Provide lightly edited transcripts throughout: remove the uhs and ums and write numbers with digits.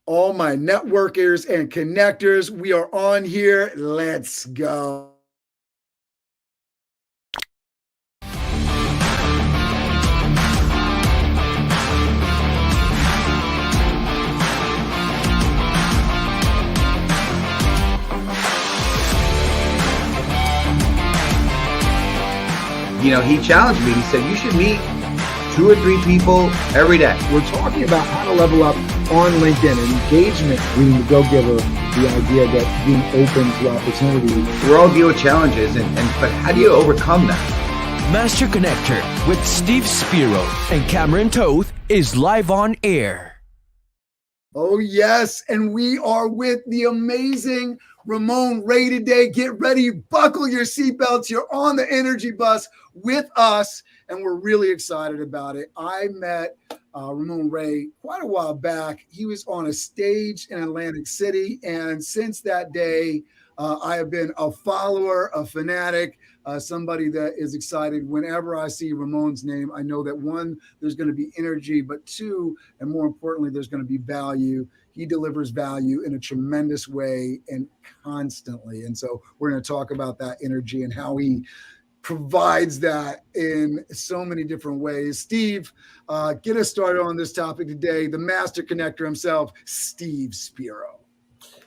all my networkers and connectors. We are on here. Let's go. You know, he challenged me. He said, you should meet 2 or 3 people every day. We're talking about how to level up on LinkedIn and engagement. Being the go-giver, the idea that being open to opportunity. We all deal with challenges, but how do you overcome that? Master Connector with Steve Spiro and Cameron Toth is live on air. Oh, yes. And we are with the amazing Ramon Ray today. Get ready. Buckle your seatbelts. You're on the energy bus with us, and we're really excited about it. I met Ramon Ray quite a while back. He was on a stage in Atlantic City, and since that day, I have been a follower, a fanatic, somebody that is excited. Whenever I see Ramon's name, I know that 1, there's going to be energy, but 2, and more importantly, there's going to be value. He delivers value in a tremendous way and constantly. And so we're going to talk about that energy and how he provides that in so many different ways. Steve, get us started on this topic today. The master connector himself, Steve Spiro.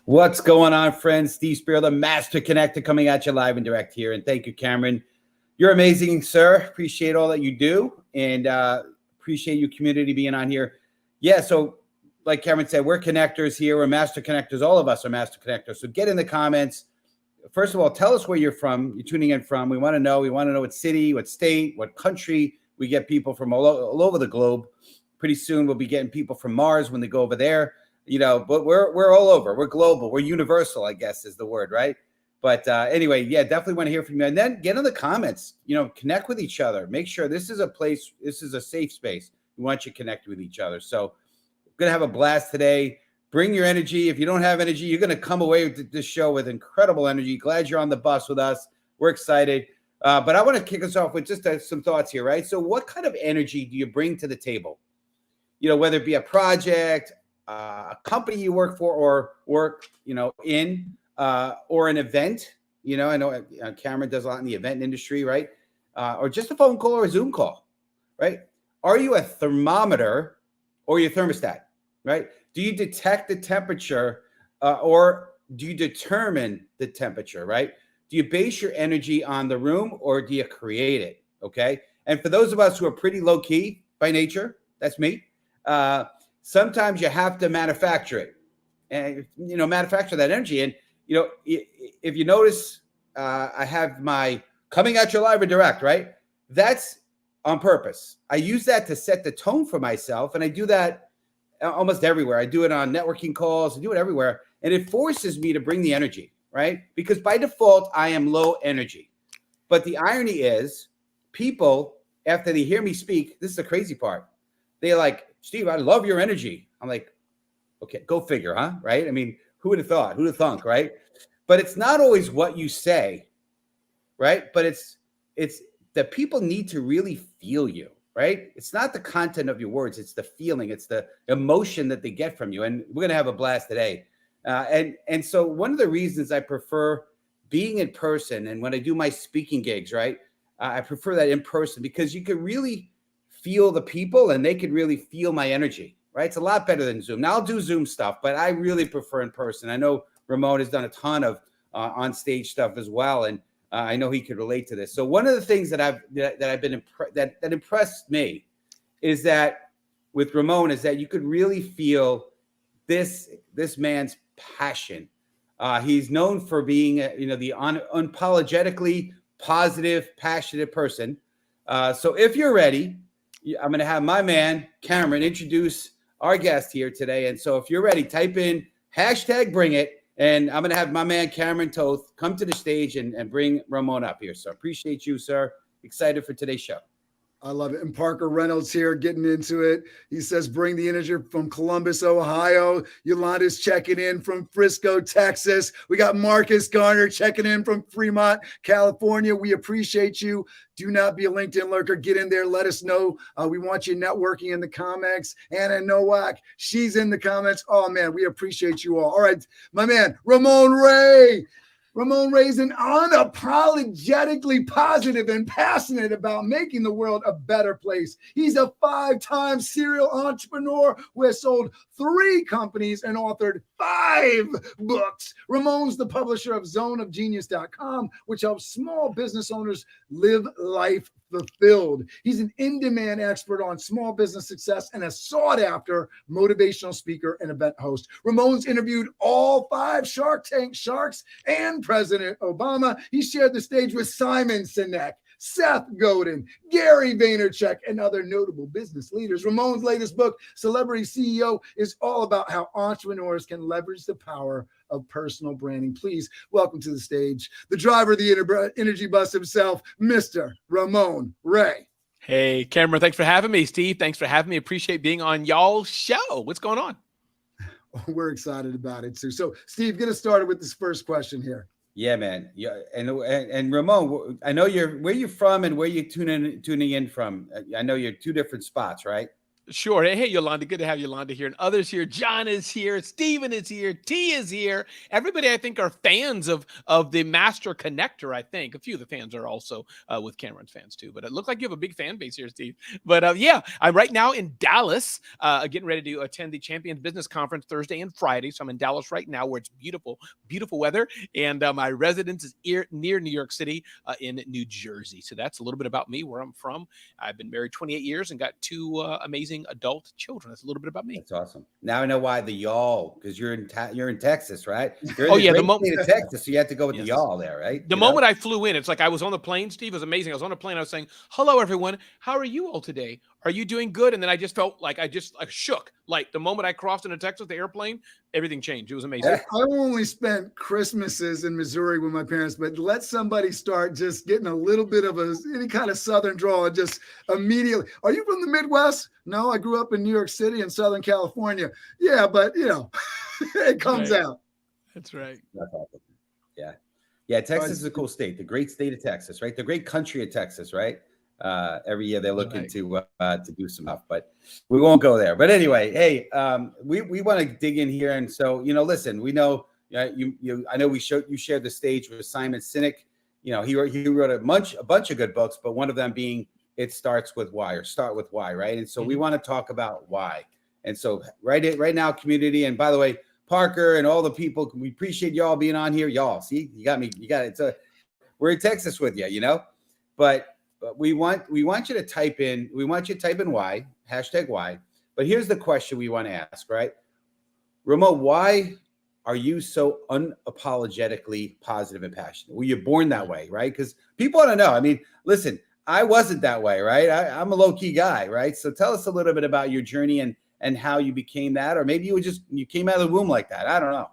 What's going on, friends? Steve Spiro, the Master Connector, coming at you live and direct here. And thank you, Cameron. You're amazing, sir. Appreciate all that you do, and appreciate your community being on here. Yeah, so like Cameron said, we're connectors here. We're master connectors. All of us are master connectors. So get in the comments. First of all, tell us where you're from. You're tuning in from. We want to know. We want to know what city, what state, what country. We get people from all over the globe. Pretty soon we'll be getting people from Mars when they go over there. You know, but we're all over. We're global. We're universal, I guess is the word, right? But anyway, yeah, definitely want to hear from you. And then get in the comments, you know, connect with each other. Make sure this is a place, this is a safe space. We want you to connect with each other. So we're going to have a blast today. Bring your energy. If you don't have energy, you're going to come away with this show with incredible energy. Glad you're on the bus with us. We're excited. But I want to kick us off with just some thoughts here, right? So what kind of energy do you bring to the table? You know, whether it be a project, a company you work for, or work, you know, in, or an event. You know, I know Cameron does a lot in the event industry, right? Or just a phone call or a Zoom call, right? Are you a thermometer or your thermostat, right? Do you detect the temperature or do you determine the temperature, right? Do you base your energy on the room or do you create it, okay? And for those of us who are pretty low key by nature, that's me, sometimes you have to manufacture it and, you know, manufacture that energy. And, you know, if you notice, I have my coming at you live and direct, right? That's on purpose. I use that to set the tone for myself. And I do that almost everywhere. I do it on networking calls. I do it everywhere. And it forces me to bring the energy, right? Because by default, I am low energy. But the irony is people, after they hear me speak, this is the crazy part. They're like, Steve, I love your energy. I'm like, okay, go figure, huh? Right? I mean, who would have thought? Who'd have thunk, right? But it's not always what you say, right? But it's that people need to really feel you, right? It's not the content of your words. It's the feeling. It's the emotion that they get from you. And we're going to have a blast today. And so one of the reasons I prefer being in person, and when I do my speaking gigs, right, I prefer that in person because you can really feel the people and they could really feel my energy, right? It's a lot better than Zoom. Now I'll do Zoom stuff, but I really prefer in person. I know Ramon has done a ton of on stage stuff as well. And I know he could relate to this. So one of the things that that impressed me is that with Ramon is that you could really feel this man's passion. He's known for being, the unapologetically positive, passionate person. So if you're ready, I'm going to have my man, Cameron, introduce our guest here today. And so if you're ready, type in #BringIt. And I'm going to have my man, Cameron Toth, come to the stage and bring Ramon up here. So appreciate you, sir. Excited for today's show. I love it. And Parker Reynolds here getting into it. He says, bring the energy from Columbus, Ohio. Yolanda's checking in from Frisco, Texas. We got Marcus Garner checking in from Fremont, California. We appreciate you. Do not be a LinkedIn lurker. Get in there. Let us know. We want you networking in the comments. Anna Nowak, she's in the comments. Oh, man, we appreciate you all. All right, my man, Ramon Ray. Ramon Ray is unapologetically positive and passionate about making the world a better place. He's a 5-time serial entrepreneur who has sold 3 companies and authored 5 books. Ramon's the publisher of zoneofgenius.com, which helps small business owners live life fulfilled. He's an in-demand expert on small business success and a sought-after motivational speaker and event host. Ramon's interviewed all 5 Shark Tank sharks and President Obama. He shared the stage with Simon Sinek, Seth Godin, Gary Vaynerchuk, and other notable business leaders. Ramon's latest book, Celebrity CEO, is all about how entrepreneurs can leverage the power of personal branding. Please welcome to the stage the driver of the energy bus himself, Mr. Ramon Ray. Hey, Cameron, thanks for having me. Steve, thanks for having me. Appreciate being on y'all's show. What's going on? We're excited about it too. So, Steve, get us started with this first question here. Yeah, man. Yeah, and Ramon, I know where you from and where you tuning in from. I know you're 2 different spots, right? Sure. Hey, Yolanda. Good to have Yolanda here and others here. John is here. Steven is here. T is here. Everybody, I think, are fans of the Master Connector, I think. A few of the fans are also with Cameron's fans, too. But it looks like you have a big fan base here, Steve. But yeah, I'm right now in Dallas, getting ready to attend the Champions Business Conference Thursday and Friday. So I'm in Dallas right now where it's beautiful, beautiful weather. And my residence is near New York City in New Jersey. So that's a little bit about me, where I'm from. I've been married 28 years and got 2 amazing adult children. That's a little bit about me. That's awesome. Now I know why the y'all, because you're in Texas, right? You're in the state of Texas, so you have to go with the y'all there, right? The moment I flew in, it's like I was on the plane, Steve. It was amazing. I was on a plane. I was saying, hello, everyone. How are you all today? Are you doing good? And then I just felt like I shook. Like the moment I crossed into Texas, the airplane, everything changed. It was amazing. I only spent Christmases in Missouri with my parents, but let somebody start just getting a little bit of any kind of Southern drawl and just immediately, are you from the Midwest? No, I grew up in New York City and Southern California. Yeah, but it comes out. That's right. That's awesome. Yeah. Yeah. Texas is a cool state, the great state of Texas, right? The great country of Texas, right? Every year they're looking to do some stuff, but we won't go there. But anyway, hey, we want to dig in here. And so, listen, we know I know you shared the stage with Simon Sinek. He wrote a bunch of good books, but one of them being It Starts With Why, or Start With Why, right? And so we want to talk about why. And so right now, community, and by the way, Parker and all the people, we appreciate y'all being on here. Y'all, see, you got me. You got it. We're in Texas with you, but we want you to type in. We want you to type in why, #why. But here's the question we want to ask, right? Ramon, why are you so unapologetically positive and passionate? Were you born that way, right? Because people want to know. I mean, listen, I wasn't that way, right? I'm a low-key guy, right? So tell us a little bit about your journey and how you became that, or maybe you came out of the womb like that. I don't know.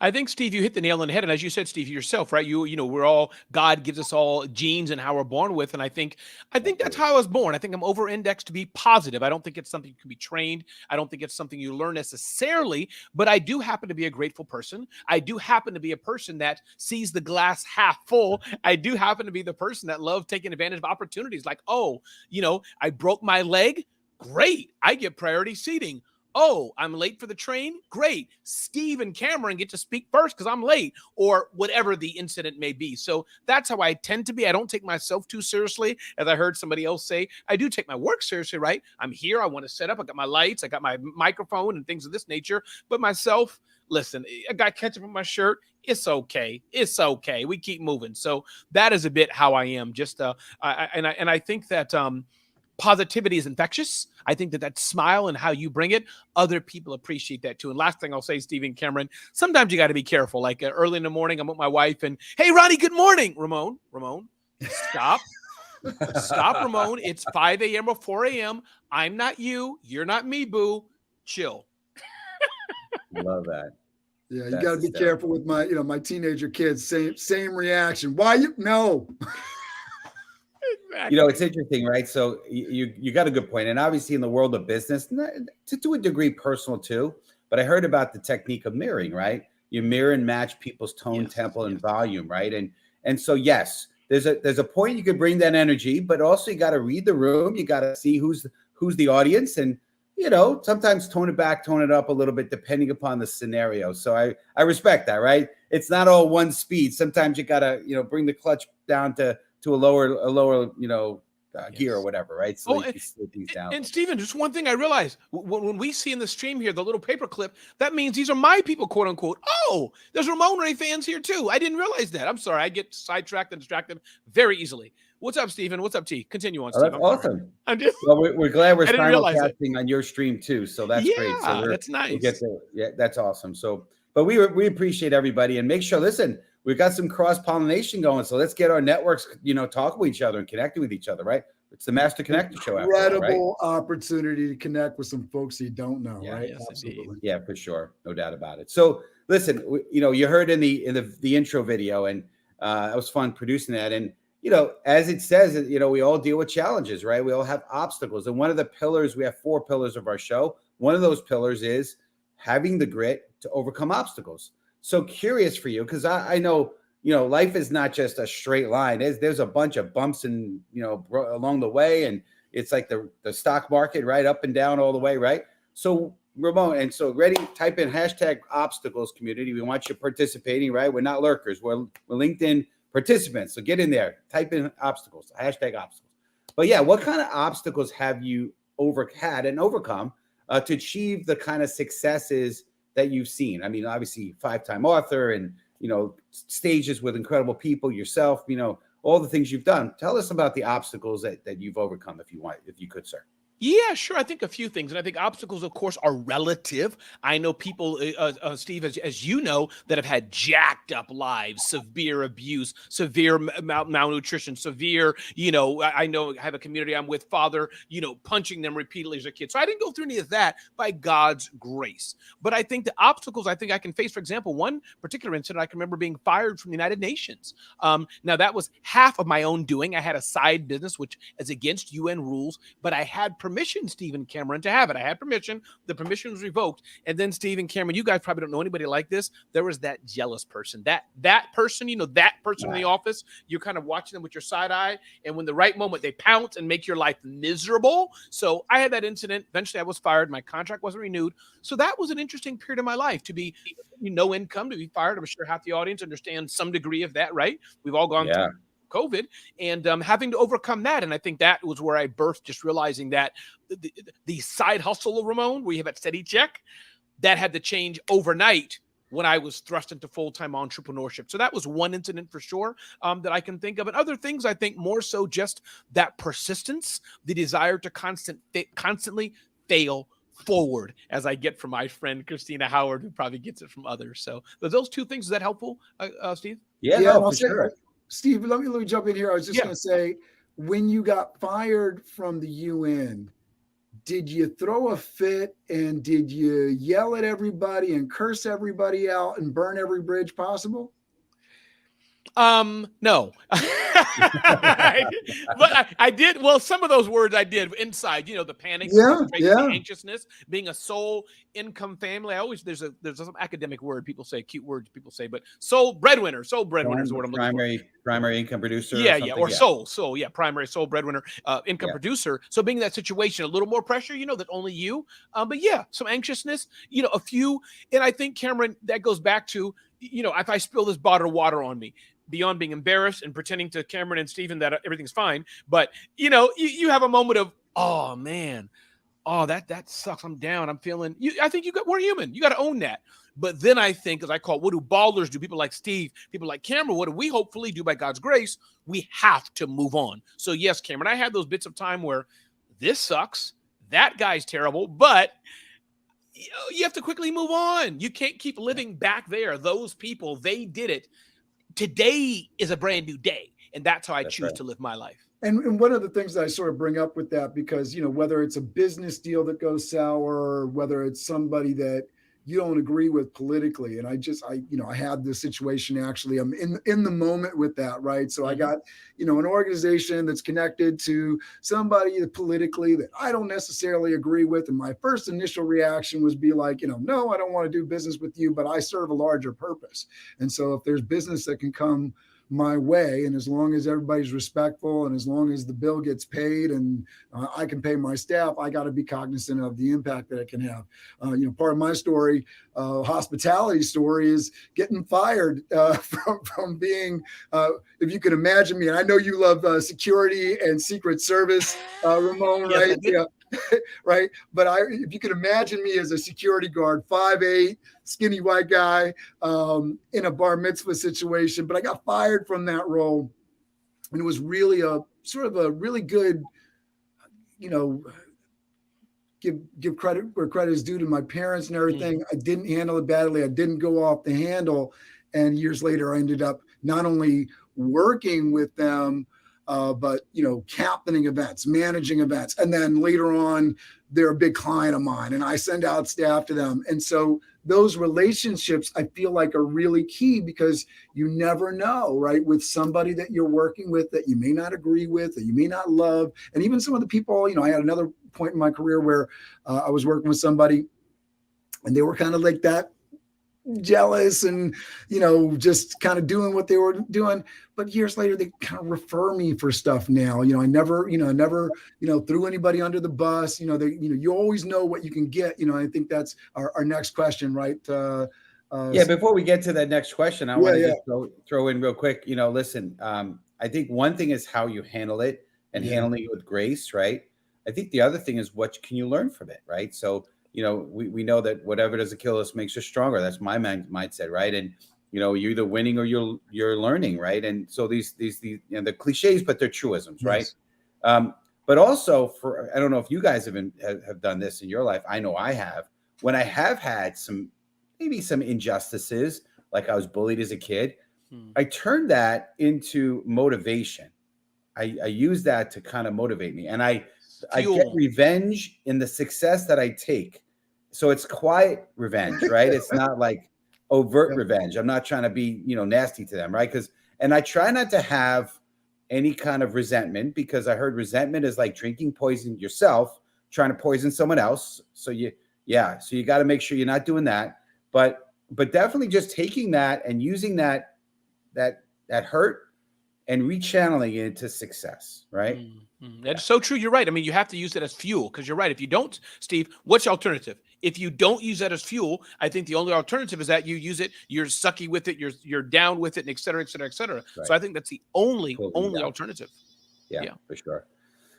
I think, Steve, you hit the nail on the head. And as you said, Steve, yourself, right? We're all, God gives us all genes and how we're born with. And I think that's how I was born. I think I'm over-indexed to be positive. I don't think it's something you can be trained. I don't think it's something you learn necessarily, but I do happen to be a grateful person. I do happen to be a person that sees the glass half full. I do happen to be the person that loves taking advantage of opportunities. Like, I broke my leg. Great. I get priority seating. Oh, I'm late for the train? Great. Steve and Cameron get to speak first because I'm late, or whatever the incident may be. So that's how I tend to be. I don't take myself too seriously. As I heard somebody else say, I do take my work seriously, right? I'm here. I want to set up. I got my lights. I got my microphone and things of this nature. But myself, listen, I got ketchup on my shirt. It's okay. It's okay. We keep moving. So that is a bit how I am. Just I think that positivity is infectious. I think that smile and how you bring it, other people appreciate that too. And last thing I'll say, Stephen Cameron, sometimes you got to be careful. Like early in the morning, I'm with my wife and, hey, Ronnie, good morning. Ramon, stop. Stop, Ramon. It's 5 a.m. or 4 a.m. I'm not you. You're not me, boo. Chill. Love that. Yeah, you got to be careful with my teenager kids. Same reaction. Why you? No. You know, it's interesting, right? So you got a good point. And obviously in the world of business, to a degree personal too, but I heard about the technique of mirroring, right? You mirror and match people's tone, tempo, and volume, right? And so yes, there's a point you could bring that energy, but also you got to read the room. You got to see who's the audience, and you know, sometimes tone it back, tone it up a little bit, depending upon the scenario. So I respect that, right? It's not all one speed. Sometimes you got to, you know, bring the clutch down to a lower, you know, gear or whatever, right? So you can slow things down. And Stephen, just one thing I realized when we see in the stream here, the little paper clip, that means these are my people, quote unquote. Oh, there's Ramon Ray fans here too. I didn't realize that. I'm sorry. I get sidetracked and distracted very easily. What's up, Stephen? What's up, T? Continue on, Steve. That's awesome. I'm just, well, we're glad we're simulcasting on your stream too. So that's great. So that's nice. That's awesome. So, but we appreciate everybody, and make sure, listen, we've got some cross-pollination going. So let's get our networks, you know, talking with each other and connecting with each other, right? It's the Master Connector Show. Incredible opportunity to connect with some folks you don't know, right? Yes, absolutely. Yeah, for sure. No doubt about it. So listen, you know, you heard in the intro video, and it was fun producing that. And, you know, as it says, you know, we all deal with challenges, right? We all have obstacles. And one of the pillars, we have 4 pillars of our show. One of those pillars is having the grit to overcome obstacles. So curious for you, because I know, you know, life is not just a straight line. There's a bunch of bumps and, you know, along the way. And it's like the stock market, right? Up and down all the way, right? So Ramon, and so ready, type in #obstacles community. We want you participating, right? We're not lurkers. We're LinkedIn participants. So get in there, type in obstacles, #obstacles. But yeah, what kind of obstacles have you had and overcome to achieve the kind of successes that you've seen? I mean, obviously 5-time author, and, you know, stages with incredible people, yourself, you know, all the things you've done. Tell us about the obstacles that you've overcome, if you could, sir. Yeah, sure. I think a few things. And I think obstacles, of course, are relative. I know people, Steve, as you know, that have had jacked up lives, severe abuse, severe malnutrition, severe, you know, I know I have a community I'm with, father, you know, punching them repeatedly as a kid. So I didn't go through any of that by God's grace. But I think the obstacles I think I can face, for example, one particular incident, I can remember being fired from the United Nations. Now, that was half of my own doing. I had a side business, which is against UN rules, but I had permission, Stephen Cameron, to have it. I had permission. The permission was revoked. And then, Stephen Cameron, you guys probably don't know anybody like this. There was that jealous person, that person, you know, that person in the office. You're kind of watching them with your side eye. And when the right moment, they pounce and make your life miserable. So I had that incident. Eventually, I was fired. My contract wasn't renewed. So that was an interesting period of my life, to be no income, to be fired. I'm sure half the audience understands some degree of that, right? We've all gone through COVID, and having to overcome that. And I think that was where I birthed, just realizing that the side hustle of Ramon, where you have that steady check, that had to change overnight when I was thrust into full-time entrepreneurship. So that was one incident for sure that I can think of. And other things, I think more so just that persistence, the desire to constantly fail forward, as I get from my friend Christina Howard, who probably gets it from others. So those 2 things, is that helpful, Steve? Yeah, no, for sure. Steve, let me jump in here. I was just going to say, when you got fired from the UN, did you throw a fit, and did you yell at everybody and curse everybody out and burn every bridge possible? No. But I did. Well, some of those words I did inside, you know, the panic, the anxiousness, being a sole income family. There's some academic word people say, cute words people say, but sole breadwinner is what I'm looking for. Primary income producer. Primary sole breadwinner, income producer. So being in that situation, a little more pressure, you know, that only you, but some anxiousness, you know, a few. And I think, Cameron, that goes back to, you know, if I spill this bottle of water on me, beyond being embarrassed and pretending to Cameron and Stephen that everything's fine, but you know, you have a moment of, oh man, that sucks. I'm down. I'm feeling. I think we're human. You got to own that. But then I think, as I call it, what do ballers do? People like Steve, people like Cameron. What do we hopefully do by God's grace? We have to move on. So yes, Cameron, I had those bits of time where this sucks. That guy's terrible, but you have to quickly move on. You can't keep living back there. Those people, they did it. Today is a brand new day, and that's how I choose to live my life. And one of the things that I sort of bring up with that, because, you know, whether it's a business deal that goes sour, or whether it's somebody that, you don't agree with politically. And I had this situation, actually, I'm in the moment with that. Right. So I got, an organization that's connected to somebody politically that I don't necessarily agree with. And my first initial reaction was be like, no, I don't want to do business with you, but I serve a larger purpose. And so if there's business that can come my way, and as long as everybody's respectful, and as long as the bill gets paid, and I can pay my staff, I got to be cognizant of the impact that it can have. Part of my story, hospitality story, is getting fired from being, if you can imagine me, and I know you love security and Secret Service, Ramon, Yes, right? Yeah. Right. But if you can imagine me as a security guard, 5'8", skinny white guy, in a bar mitzvah situation, but I got fired from that role. And it was really a sort of a really good, give credit where credit is due to my parents and everything. I didn't handle it badly. I didn't go off the handle. And years later, I ended up not only working with them, but captaining events, managing events. And then later on, they're a big client of mine, and I send out staff to them. And so those relationships, I feel like, are really key, because you never know, right, with somebody that you're working with that you may not agree with, that you may not love. And even some of the people, I had another point in my career where I was working with somebody, and they were kind of like that, jealous and, just kind of doing what they were doing. But years later, they kind of refer me for stuff now. I never threw anybody under the bus. You always know what you can get. I think that's our next question, right? Before we get to that next question, I want to just throw in real quick, listen, I think one thing is how you handle it, and handling it with grace, right? I think the other thing is, what can you learn from it, right? So, we know that whatever doesn't kill us makes us stronger. That's my mindset, right? And you're either winning or you're learning, right? And so these the cliches, but they're truisms, right? But also, I don't know if you guys have done this in your life. I know I have. When I have had some injustices, like I was bullied as a kid, I turned that into motivation. I use that to kind of motivate me, and I get revenge in the success that I take. So it's quiet revenge, right? It's not like overt revenge. I'm not trying to be, nasty to them, right? And I try not to have any kind of resentment, because I heard resentment is like drinking poison yourself, trying to poison someone else. So you got to make sure you're not doing that. But definitely just taking that and using that hurt and rechanneling it into success, right? That's so true. You're right. I mean, you have to use it as fuel, because you're right. If you don't, Steve, what's the alternative? If you don't use that as fuel, I think the only alternative is that you use it, you're sucky with it, you're down with it, and et cetera, et cetera, et cetera. Right. So I think that's the only alternative. Yeah, for sure.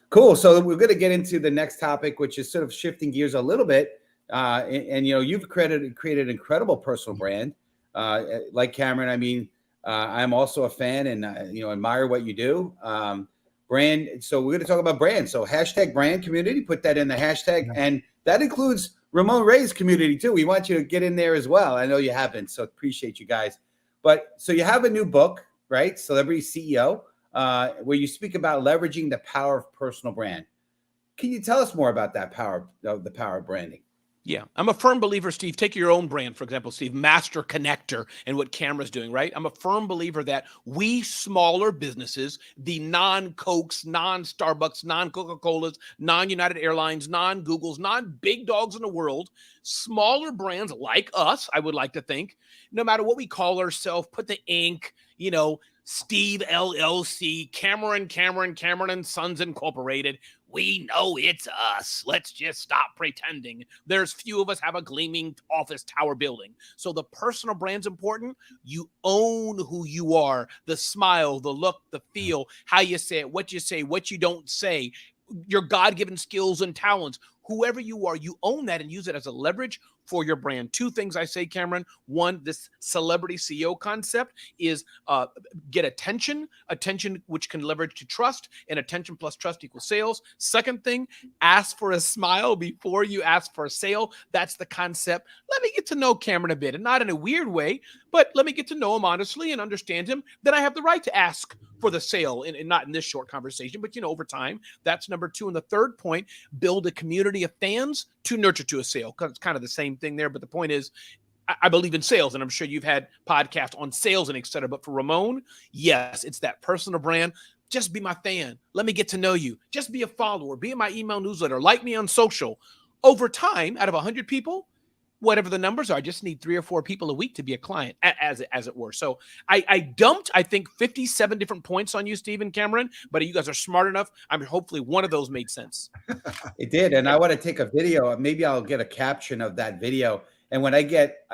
Cool. So we're going to get into the next topic, which is sort of shifting gears a little bit. And you've created an incredible personal brand, like Cameron. I mean, I'm also a fan, and admire what you do. Brand. So we're going to talk about brand. So #brand community, put that in the hashtag. And that includes Ramon Ray's community too. We want you to get in there as well. I know you haven't, so appreciate you guys. But so you have a new book, right? Celebrity CEO, where you speak about leveraging the power of personal brand. Can you tell us more about that power, the power of branding? Yeah, I'm a firm believer, Steve. Take your own brand, for example, Steve, Master Connector, and what Camera's doing, right? I'm a firm believer that we smaller businesses, the non-Cokes, non-Starbucks, non-Coca-Colas, non-United Airlines, non-Googles, non-big dogs in the world, smaller brands like us, I would like to think, no matter what we call ourselves, put the Inc., Steve LLC, Cameron and Sons Incorporated. We know it's us. Let's just stop pretending. There's few of us have a gleaming office tower building. So the personal brand's important. You own who you are, the smile, the look, the feel, how you say it, what you don't say, your God-given skills and talents. Whoever you are, you own that and use it as a leverage for your brand. Two things I say, Cameron. One, this celebrity CEO concept is get attention which can leverage to trust, and attention plus trust equals sales. Second thing, ask for a smile before you ask for a sale. That's the concept. Let me get to know Cameron a bit, and not in a weird way, but let me get to know him honestly and understand him. Then I have the right to ask for the sale, and not in this short conversation, but, over time. That's number 2. And the third point, build a community of fans to nurture to a sale, because it's kind of the same thing there. But the point is, I believe in sales, and I'm sure you've had podcasts on sales and et cetera. But for Ramon, yes, it's that personal brand. Just be my fan. Let me get to know you. Just be a follower. Be in my email newsletter. Like me on social. Over time, out of 100 people, whatever the numbers are, I just need 3 or 4 people a week to be a client, as it were. So I dumped, I think, 57 different points on you, Steve and Cameron, but you guys are smart enough. I mean, hopefully one of those made sense. It did. And I want to take a video. Maybe I'll get a caption of that video. And when I get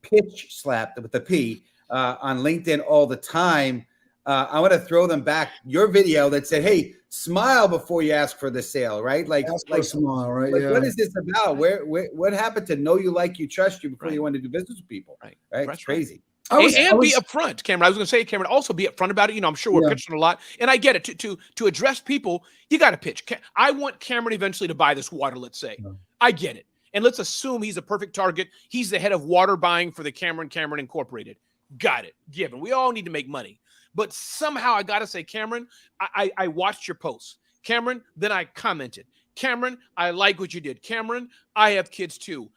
pitch slapped with the P on LinkedIn all the time, I want to throw them back your video that said, "Hey, smile before you ask for the sale," right? Like smile, right? Like, what is this about? What happened to know you, like you, trust you before you want to do business with people? Right? It's crazy. And be upfront, Cameron. I was going to say, Cameron, also be upfront about it. I'm sure we're pitching a lot, and I get it. To address people, you got to pitch. I want Cameron eventually to buy this water. Let's say, I get it, and let's assume he's a perfect target. He's the head of water buying for the Cameron Incorporated. Got it. Given. We all need to make money, but somehow I got to say, Cameron, I watched your posts, Cameron. Then I commented, Cameron, I like what you did, Cameron. I have kids too,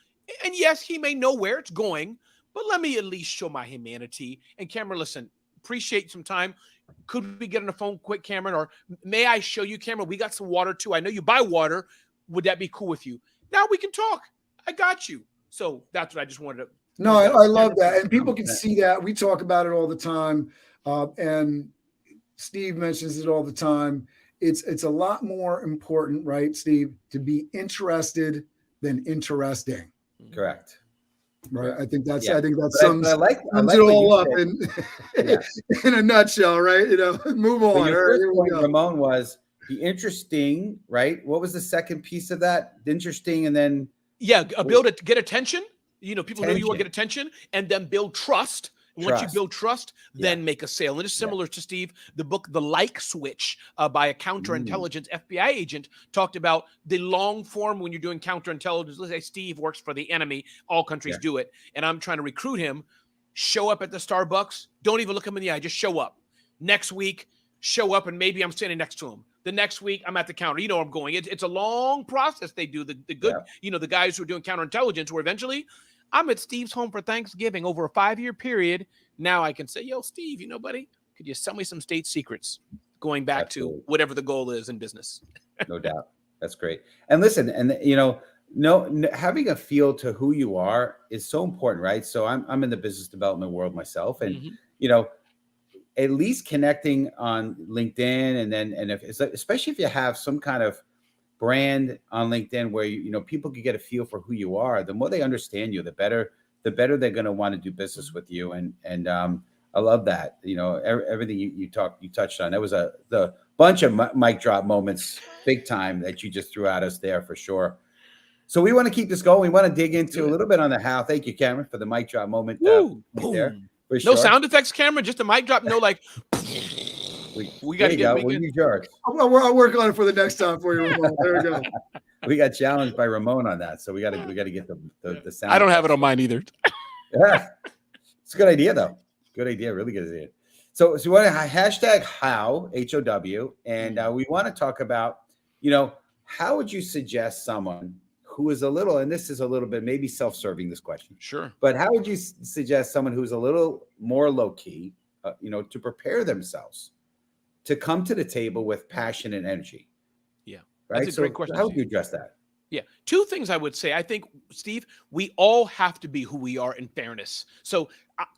and yes, he may know where it's going. But let me at least show my humanity. And Cameron, listen, appreciate some time. Could we get on the phone quick, Cameron? Or may I show you, Cameron? We got some water too. I know you buy water. Would that be cool with you? Now we can talk. I got you. So that's what I just wanted to. No, I love that. And people can see that. We talk about it all the time. And Steve mentions it all the time. It's a lot more important, right, Steve, to be interested than interesting. Correct. Right. I think that But sums it all up in a nutshell, right? Move on. Your first point, Ramon, was the interesting, right? What was the second piece of that? The interesting, and then build it, get attention. People know you want to get attention, and then build trust. Once you build trust, then make a sale. And it's similar to, Steve, the book, The Like Switch by a counterintelligence FBI agent, talked about the long form when you're doing counterintelligence. Let's say Steve works for the enemy. All countries do it. And I'm trying to recruit him. Show up at the Starbucks. Don't even look him in the eye. Just show up. Next week, show up, and maybe I'm standing next to him. The next week, I'm at the counter. You know where I'm going. It's a long process they do. The good, the guys who are doing counterintelligence, where eventually I'm at Steve's home for Thanksgiving over a 5-year period. Now I can say, yo, Steve, buddy, could you sell me some state secrets going back to whatever the goal is in business? No doubt. That's great. And listen, and having a feel to who you are is so important, right? So I'm in the business development world myself, and at least connecting on LinkedIn, and especially if you have some kind of brand on LinkedIn where people can get a feel for who you are, the more they understand you, the better they're going to want to do business with you. And I love that. Everything you touched on. That was the bunch of mic drop moments, big time, that you just threw at us there for sure. So we want to keep this going. We want to dig into a little bit on the how. Thank you, Cameron, for the mic drop moment. There. No sound effects, Cameron. Just a mic drop. No, like. We got to get. We'll use yours. I'll work on it for the next time for you, Ramon. There we go. We got challenged by Ramon on that, so we got to get the sound. I don't have it on mine either. Yeah, it's a good idea though. Good idea, really good idea. So we want to hashtag how HOW, and we want to talk about, how would you suggest someone who is a little, and this is a little bit maybe self-serving, this question, sure, but how would you suggest someone who's a little more low key, to prepare themselves to come to the table with passion and energy? Yeah. Right. That's a great question. How would you address that? Yeah. 2 things I would say. I think, Steve, we all have to be who we are in fairness. So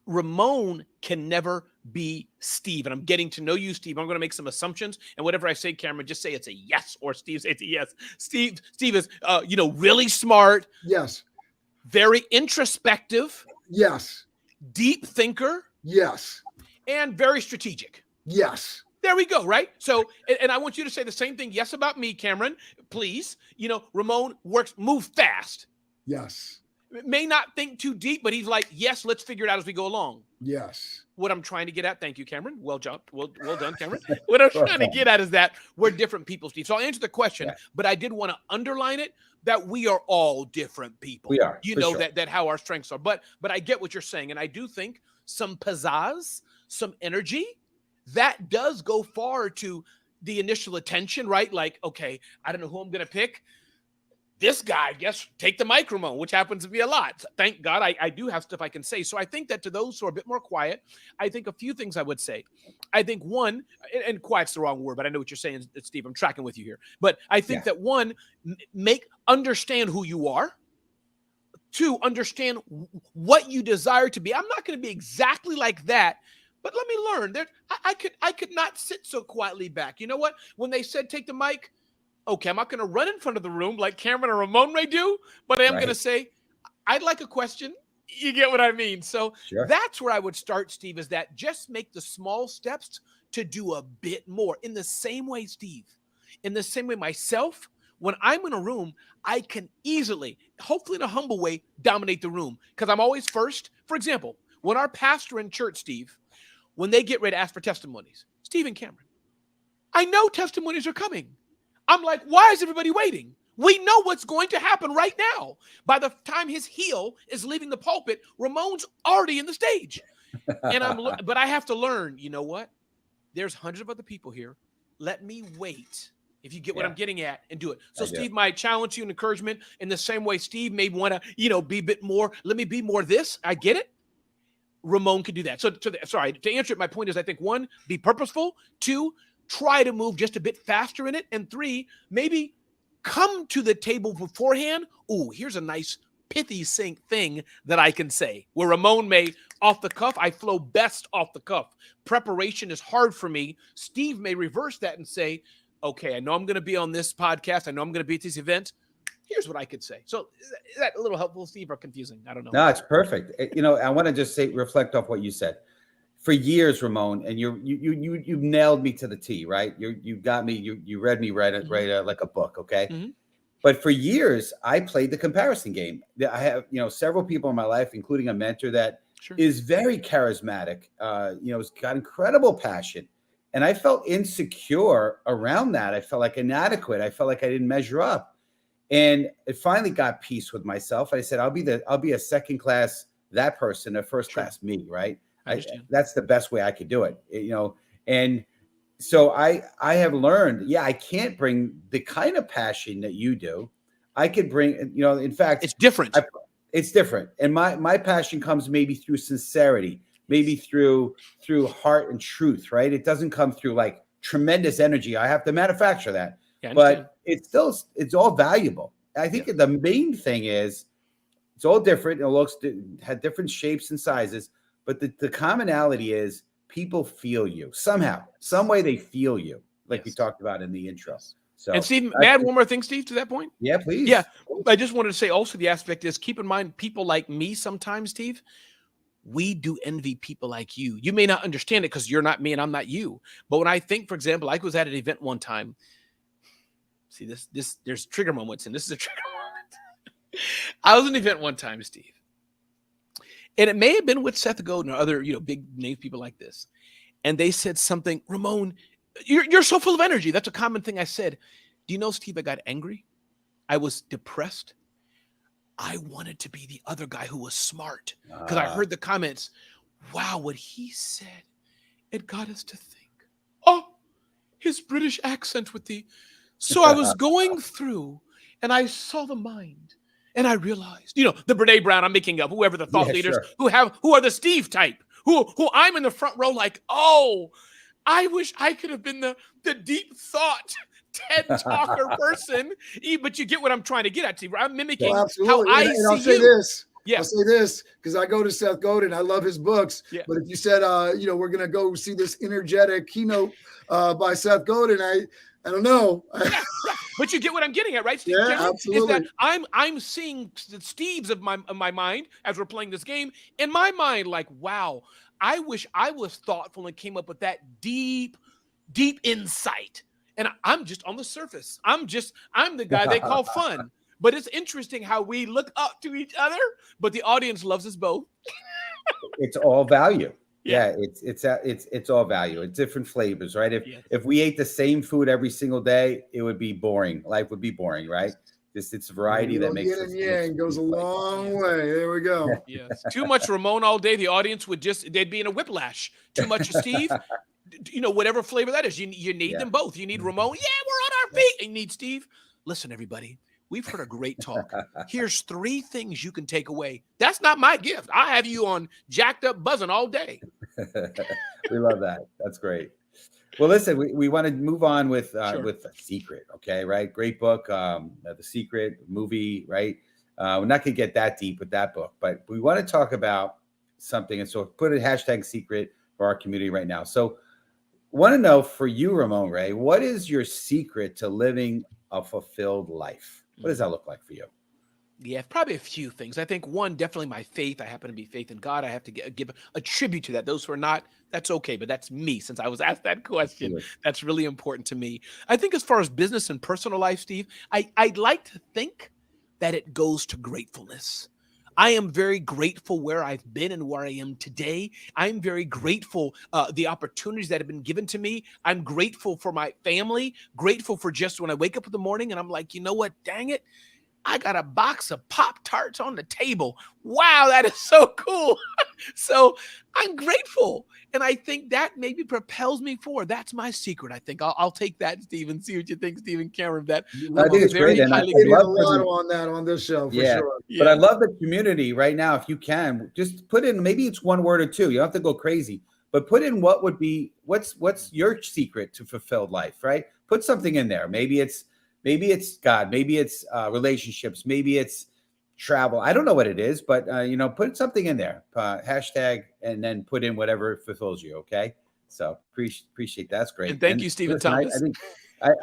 Ramon can never be Steve. And I'm getting to know you, Steve. I'm going to make some assumptions. And whatever I say, Cameron, just say it's a yes, or Steve, say it's a yes. Steve is, really smart. Yes. Very introspective. Yes. Deep thinker. Yes. And very strategic. Yes. There we go, right? So, and I want you to say the same thing, yes, about me, Cameron, please. Ramon moves fast. Yes. May not think too deep, but he's like, yes, let's figure it out as we go along. Yes. What I'm trying to get at, thank you, Cameron. Well done, Cameron. What I'm trying to get at is that we're different people, Steve. So I'll answer the question, but I did want to underline it, that we are all different people. We are. That how our strengths are. But I get what you're saying, and I do think some pizzazz, some energy, that does go far to the initial attention, right? Like, okay, I don't know who I'm going to pick. This guy, guess, take the mic, Ramon, which happens to be a lot. Thank God I do have stuff I can say. So I think that to those who are a bit more quiet, I think a few things I would say. I think one, and quiet's the wrong word, but I know what you're saying, Steve. I'm tracking with you here. But I think that one, understand who you are. Two, understand what you desire to be. I'm not going to be exactly like that, but let me learn. I could not sit so quietly back. You know what? When they said take the mic, okay, I'm not going to run in front of the room like Cameron or Ramon Ray do, but I am going to say, I'd like a question. You get what I mean? So that's where I would start, Steve, is that just make the small steps to do a bit more. In the same way, Steve, in the same way myself, when I'm in a room, I can easily, hopefully in a humble way, dominate the room because I'm always first. For example, when our pastor in church, Steve, when they get ready to ask for testimonies, Steve and Cameron, I know testimonies are coming. I'm like, why is everybody waiting? We know what's going to happen right now. By the time his heel is leaving the pulpit, Ramon's already in the stage. But I have to learn, you know what? There's hundreds of other people here. Let me wait, if you get what I'm getting at, and do it. So, Steve, my challenge to you and encouragement in the same way Steve may want to, be a bit more, let me be more this. I get it. Ramon could do that. So, to answer it, my point is, I think, one, be purposeful. Two, try to move just a bit faster in it. And three, maybe come to the table beforehand. Oh, here's a nice pithy thing that I can say. Where Ramon may, off the cuff, I flow best off the cuff. Preparation is hard for me. Steve may reverse that and say, okay, I know I'm going to be on this podcast. I know I'm going to be at this event. Here's what I could say. So is that a little helpful, Steve, or confusing? I don't know. No, it's perfect. I want to just reflect off what you said. For years, Ramon, and you nailed me to the T, right? You got me. You read me right like a book, okay? Mm-hmm. But for years, I played the comparison game. I have several people in my life, including a mentor that is very charismatic. Has got incredible passion, and I felt insecure around that. I felt like inadequate. I felt like I didn't measure up, and it finally got peace with myself. I said, I'll be a second class that person, a first class me, right? That's the best way I could do it, and so I have learned, I can't bring the kind of passion that you do. I could bring, in fact, it's different. It's different. And my passion comes maybe through sincerity, maybe through heart and truth, right? It doesn't come through like tremendous energy. I have to manufacture that, but it's all valuable. I think the main thing is it's all different. It had different shapes and sizes. But the commonality is people feel you somehow, some way they feel you, like we talked about in the intro. So, and Steve, may I add one more thing, Steve, to that point? Yeah, please. Yeah, I just wanted to say also the aspect is keep in mind people like me sometimes, Steve, we do envy people like you. You may not understand it because you're not me and I'm not you. But when I think, for example, I was at an event one time. See, there's trigger moments, and this is a trigger moment. I was at an event one time, Steve. And it may have been with Seth Godin or other, big name people like this. And they said something, Ramon, you're so full of energy. That's a common thing I said. Do you know, Steve, I got angry. I was depressed. I wanted to be the other guy who was smart because I heard the comments. Wow, what he said, it got us to think. Oh, his British accent with the. So I was going through and I saw the mind. And I realized, the Brene Brown I'm making up, whoever the thought leaders who are the Steve type, who I'm in the front row like, oh, I wish I could have been the deep thought TED talker person. But you get what I'm trying to get at, Steve. I'm mimicking how I see I'll say you. this. Yeah. I'll say this because I go to Seth Godin. I love his books. Yeah. But if you said, we're going to go see this energetic keynote by Seth Godin, I don't know. Yeah, but you get what I'm getting at, right, Steve? Yeah, absolutely. Is that I'm seeing the Steves of my mind as we're playing this game. In my mind, like, wow, I wish I was thoughtful and came up with that deep insight. And I'm just on the surface. I'm the guy they call fun. But it's interesting how we look up to each other, but the audience loves us both. It's all value. Yeah, it's all value. It's different flavors, right? If we ate the same food every single day, it would be boring. Life would be boring, right? It's variety that makes yin and yang goes a long way. There we go. Yes. Too much Ramon all day, the audience they'd be in a whiplash. Too much Steve, whatever flavor that is. You need them both. You need Ramon. Yeah, we're on our feet. And you need Steve. Listen, everybody, we've heard a great talk. Here's 3 things you can take away. That's not my gift. I have you on jacked up buzzing all day. We love that. That's great. Well, listen, we want to move on with The Secret. Okay, right? Great book, The Secret movie, right? We're not going to get that deep with that book, but we want to talk about something. And so put a hashtag secret for our community right now. So want to know for you, Ramon Ray, what is your secret to living a fulfilled life? What does that look like for you? Yeah, probably a few things. I think one, definitely my faith. I happen to be faith in God. I have to give a tribute to that. Those who are not, that's okay. But that's me. Since I was asked that question, that's really important to me. I think as far as business and personal life, Steve, I'd like to think that it goes to gratefulness. I am very grateful where I've been and where I am today. I'm very grateful the opportunities that have been given to me. I'm grateful for my family, grateful for just when I wake up in the morning and I'm like, you know what, dang it, I got a box of Pop-Tarts on the table. Wow, that is so cool. So I'm grateful. And I think that maybe propels me forward. That's my secret. I think I'll take that, Steve, and see what you think, Steve and Cameron. That I think it's great. And I love a lot on that on this show for sure. Yeah. But I love the community right now. If you can, just put in, maybe it's 1 word or 2. You don't have to go crazy, but put in what's your secret to fulfilled life, right? Put something in there. Maybe it's God, maybe it's relationships, maybe it's travel. I don't know what it is, but put something in there, hashtag, and then put in whatever fulfills you. Okay. So appreciate that. That's great. And thank you, Stephen Thomas. I think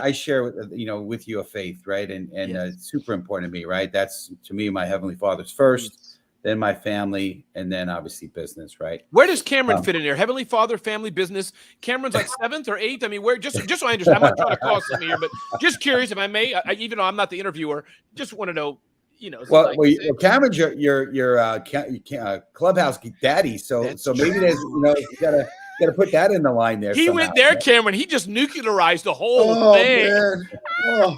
I share with you a faith, right? And it's super important to me, right? That's to me, my Heavenly Father's first, then my family, and then obviously business, right? Where does Cameron fit in there? Heavenly Father, family, business. Cameron's like 7th or 8th. I mean, where? Just so I understand. I'm not trying to cause something here, but just curious if I may. Even though I'm not the interviewer, just want to know. Well, Cameron's your clubhouse daddy. So maybe there's you gotta put that in the line there. He went there, Cameron. He just nuclearized the whole thing. Man. Oh.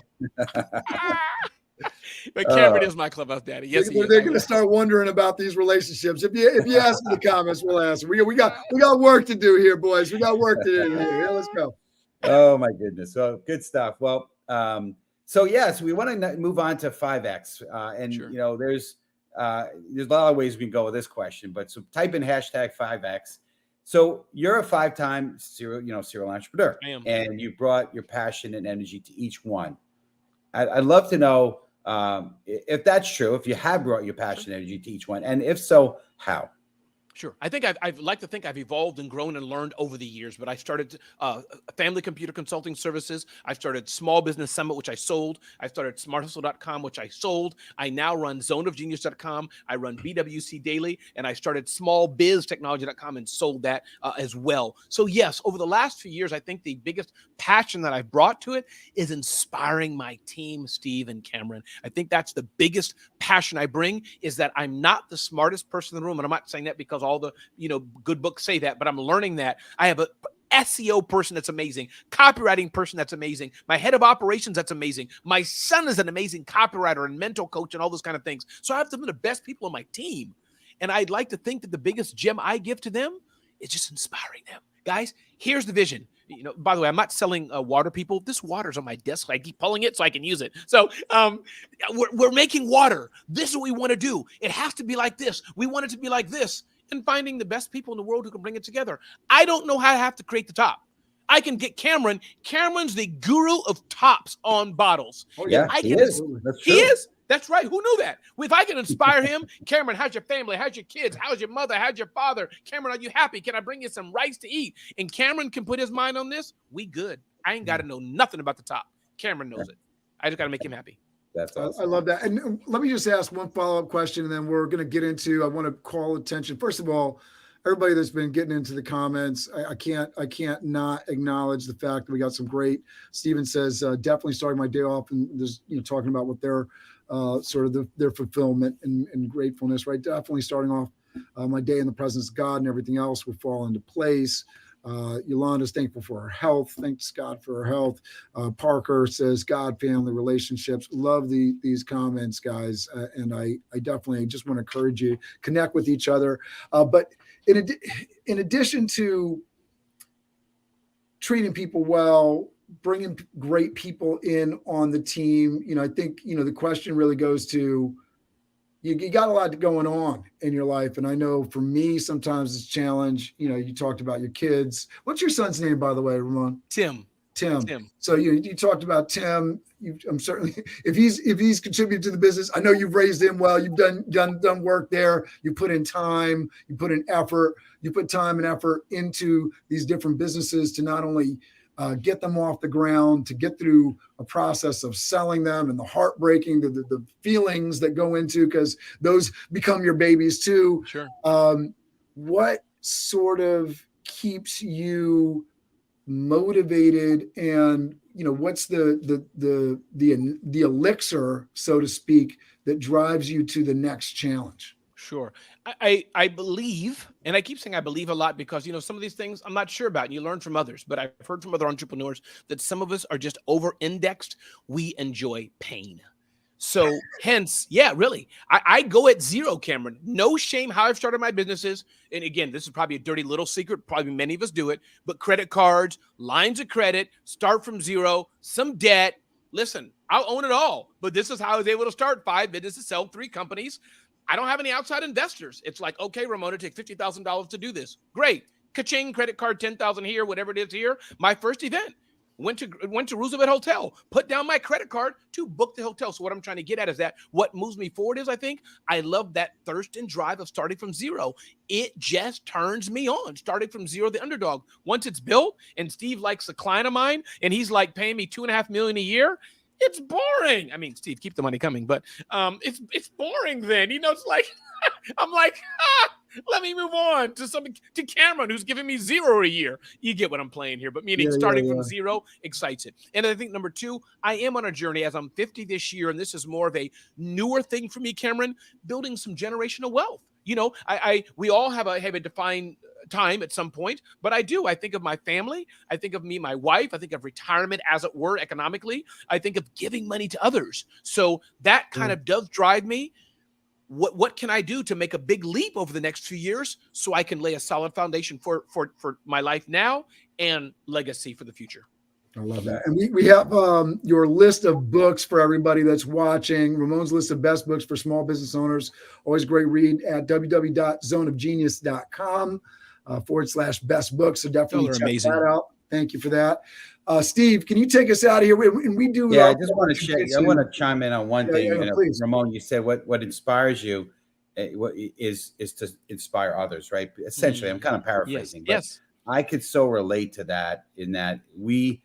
But Cameron is my clubhouse daddy. Yes, they're going to start wondering about these relationships. If you ask in the comments, we'll answer. We got work to do here, boys. We got work to do here. Here, let's go. Oh my goodness. So good stuff. Well, so we want to move on to 5X, and there's a lot of ways we can go with this question. But so type in hashtag 5X. So you're a 5-time serial entrepreneur, and you brought your passion and energy to each one. I'd love to know if that's true, if you have brought your passion and energy to each one, and if so, how? Sure. I think I'd like to think I've evolved and grown and learned over the years, but I started Family Computer Consulting Services. I started Small Business Summit, which I sold. I started SmartHustle.com, which I sold. I now run ZoneOfGenius.com. I run BWC Daily, and I started SmallBizTechnology.com and sold that as well. So yes, over the last few years, I think the biggest passion that I've brought to it is inspiring my team, Steve and Cameron. I think that's the biggest passion I bring, is that I'm not the smartest person in the room, and I'm not saying that because all the good books say that, but I'm learning that. I have a SEO person that's amazing, copywriting person that's amazing, my head of operations that's amazing, my son is an amazing copywriter and mental coach and all those kind of things. So I have some of the best people on my team, and I'd like to think that the biggest gem I give to them is just inspiring them. Guys, here's the vision. By the way, I'm not selling water, people. This water's on my desk. I keep pulling it so I can use it. So we're making water. This is what we want to do. It has to be like this. We want it to be like this. And finding the best people in the world who can bring it together. I don't know how to have to create the top. I can get Cameron. Cameron's the guru of tops on bottles. Oh, yeah, he is. He is. That's right. Who knew that? If I can inspire him, Cameron, how's your family? How's your kids? How's your mother? How's your father? Cameron, are you happy? Can I bring you some rice to eat? And Cameron can put his mind on this. We good. I ain't got to know nothing about the top. Cameron knows it. I just got to make him happy. That's awesome. I love that. And let me just ask one follow-up question, and then we're going to get into, I want to call attention. First of all, everybody that's been getting into the comments, I can't not acknowledge the fact that we got some great, Stephen says, definitely starting my day off and just, talking about what their sort of their fulfillment and gratefulness, right? Definitely starting off my day in the presence of God, and everything else will fall into place. Yolanda's thankful for her health. Thanks God for her health. Parker says God, family, relationships. Love these comments, guys. And I definitely just want to encourage you, connect with each other. But in addition to treating people well, bringing great people in on the team. I think, the question really goes to, you got a lot going on in your life. And I know for me, sometimes it's a challenge. You talked about your kids. What's your son's name, by the way, Ramon? Tim. So you talked about Tim. I'm certainly, if he's contributed to the business, I know you've raised him well. You've done work there. You put in time, you put in effort, you put time and effort into these different businesses to not only get them off the ground, to get through a process of selling them and the heartbreaking, the feelings that go into, because those become your babies too. Sure. What sort of keeps you motivated, and what's the elixir, so to speak, that drives you to the next challenge? Sure. I believe, and I keep saying I believe a lot because, some of these things I'm not sure about, and you learn from others, but I've heard from other entrepreneurs that some of us are just over-indexed. We enjoy pain. So hence, yeah, really, I go at zero, Cameron. No shame how I've started my businesses. And again, this is probably a dirty little secret. Probably many of us do it. But credit cards, lines of credit, start from zero, some debt. Listen, I'll own it all. But this is how I was able to start 5 businesses, sell 3 companies. I don't have any outside investors. It's like, okay, Ramon, it takes $50,000 to do this. Great. Ka-ching, credit card, 10,000 here, whatever it is here. My first event. Went to Roosevelt Hotel, put down my credit card to book the hotel. So what I'm trying to get at is that what moves me forward is, I think, I love that thirst and drive of starting from zero. It just turns me on. Starting from zero, the underdog. Once it's built, and Steve likes a client of mine, and he's like paying me $2.5 million a year. It's boring. I mean, Steve, keep the money coming, but it's boring then. It's like I'm like, let me move on to Cameron, who's giving me $0 a year. You get what I'm playing here, but meaning starting from zero excites it. And I think number 2, I am on a journey as I'm 50 this year, and this is more of a newer thing for me, Cameron, building some generational wealth. We all have a defined time at some point, but I think of my family. I think of me, my wife. I think of retirement, as it were, economically. I think of giving money to others. So that kind of does drive me. What can I do to make a big leap over the next few years so I can lay a solid foundation for my life now and legacy for the future? I love that. And we have your list of books for everybody that's watching. Ramon's list of best books for small business owners. Always great read at www.zoneofgenius.com /best books. So definitely check that out. Thank you for that. Steve, can you take us out of here? And we do. Yeah, I just want to check. I want to chime in on one thing. Please. Ramon, you said what inspires you what is to inspire others, right? Essentially, I'm kind of paraphrasing. Yes. I could so relate to that, in that we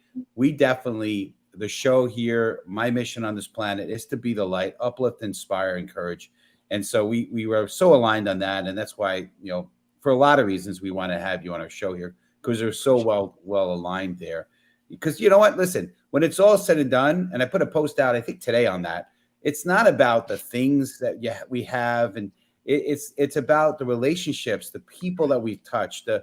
definitely, the show here, my mission on this planet is to be the light, uplift, inspire, encourage. And so we were so aligned on that. And that's why, for a lot of reasons, we want to have you on our show here, because they're so well aligned there. Because you know what? Listen, when it's all said and done, and I put a post out, I think today on that, it's not about the things that we have, and it's about the relationships, the people that we've touched, the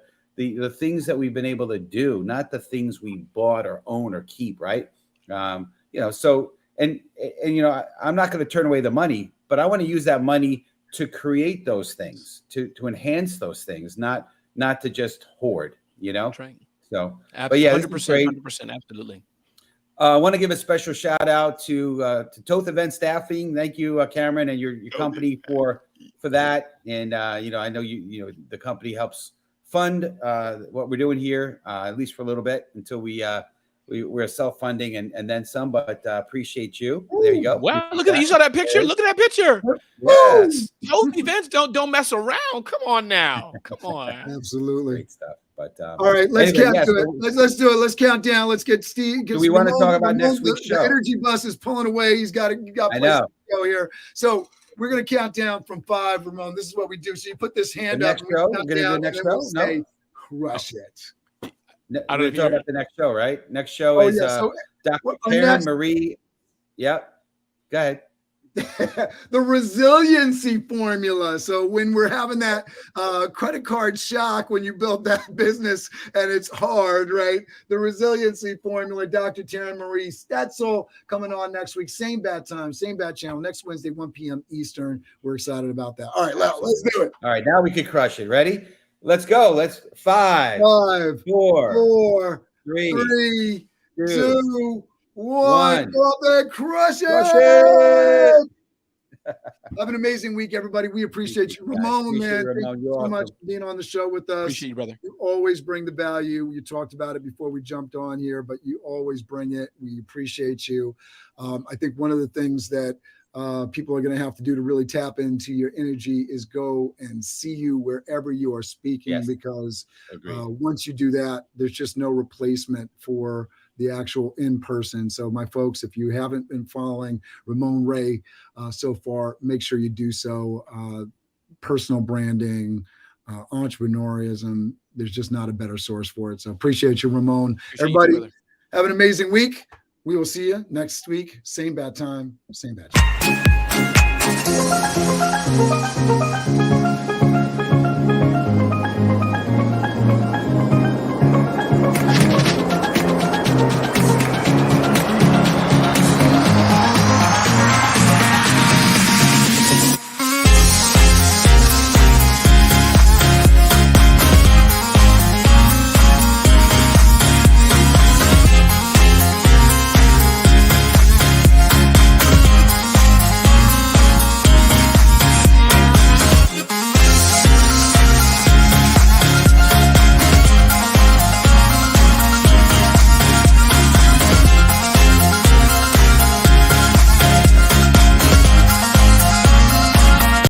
things that we've been able to do, not the things we bought or own or keep, right? So I'm not going to turn away the money, but I want to use that money to create those things, to enhance those things, not to just hoard, That's right. So, absolutely, but yeah, 100%, absolutely. I want to give a special shout out to Toth Event Staffing. Thank you, Cameron, and your company for that. And I know you the company helps fund what we're doing here, at least for a little bit, until we're self-funding and then some. But appreciate you. There you go. Wow, look at that. You saw that picture? Look at that picture. Yes. Those events don't mess around. Come on now. Come on. Absolutely. Great stuff. But all right, let's count to it. Let's do it. Let's count down. Let's get Steve. Do we want to talk about next week's show? The energy bus is pulling away. You got places to go here. So we're going to count down from 5, Ramon. This is what we do. So you put this hand up. We're going to do the next show. No, crush it. I don't know about the next show, right? Next show is Dr. Karen Marie. Yep. Go ahead. The resiliency formula. So when we're having that credit card shock when you build that business and it's hard, right? The resiliency formula, Dr. Taryn Marie Stetzel coming on next week. Same bat time, same bat channel. Next Wednesday, 1 p.m. Eastern. We're excited about that. All right, let's do it. All right, now we can crush it. Ready? Let's go. Let's 5, 4, 3, 3, 2, 2, 1. one. Go out there and crush Crush it. it. Have an amazing week, everybody. We appreciate you. Guys. Ramon, Appreciate man, you, Ramon. thank you You're so awesome. much for being on the show with us. Appreciate you, brother. You always bring the value. You talked about it before we jumped on here, but you always bring it. We appreciate you. I think one of the things that people are going to have to do to really tap into your energy is go and see you wherever you are speaking, Yes. because Agreed. once you do that, there's just no replacement for the actual in-person. So my folks, if you haven't been following Ramon Ray so far, make sure you do so. Personal branding, entrepreneurism, there's just not a better source for it. So appreciate you, Ramon. Appreciate you too, Everybody, brother. have an amazing week. We will see you next week. Same bad time, same bad channel.